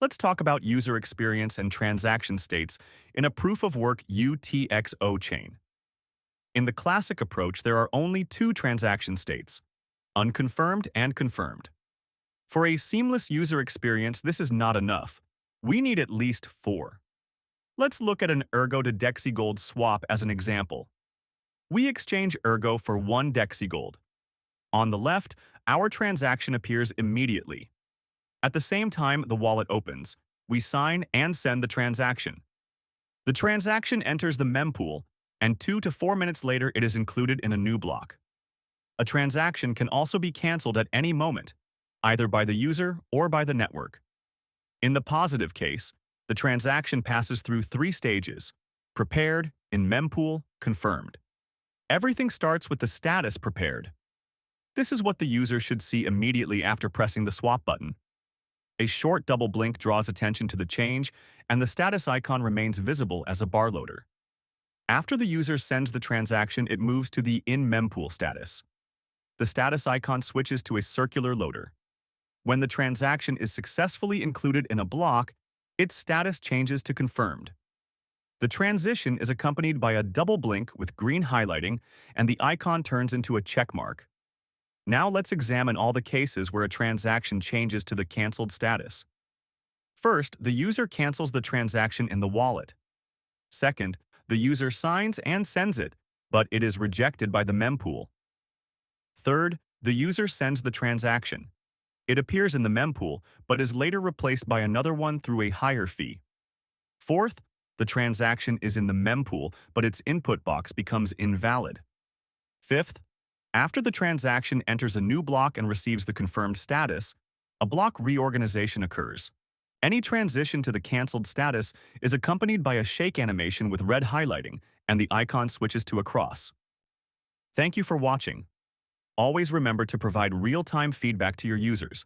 Let's talk about user experience and transaction states in a proof-of-work UTxO chain. In the classic approach, there are only two transaction states, unconfirmed and confirmed. For a seamless user experience, this is not enough. We need at least four. Let's look at an Ergo to Dexi Gold swap as an example. We exchange Ergo for one Dexi Gold. On the left, our transaction appears immediately. At the same time the wallet opens, we sign and send the transaction. The transaction enters the mempool, and 2 to 4 minutes later it is included in a new block. A transaction can also be cancelled at any moment, either by the user or by the network. In the positive case, the transaction passes through three stages: prepared, in mempool, confirmed. Everything starts with the status prepared. This is what the user should see immediately after pressing the swap button. A short double blink draws attention to the change, and the status icon remains visible as a bar loader. After the user sends the transaction, it moves to the in mempool status. The status icon switches to a circular loader. When the transaction is successfully included in a block, its status changes to confirmed. The transition is accompanied by a double blink with green highlighting, and the icon turns into a check mark. Now let's examine all the cases where a transaction changes to the cancelled status. First, the user cancels the transaction in the wallet. Second, the user signs and sends it, but it is rejected by the mempool. Third, the user sends the transaction. It appears in the mempool, but is later replaced by another one through a higher fee. Fourth, the transaction is in the mempool, but its input box becomes invalid. Fifth, after the transaction enters a new block and receives the confirmed status, a block reorganization occurs. Any transition to the cancelled status is accompanied by a shake animation with red highlighting, and the icon switches to a cross. Thank you for watching. Always remember to provide real-time feedback to your users.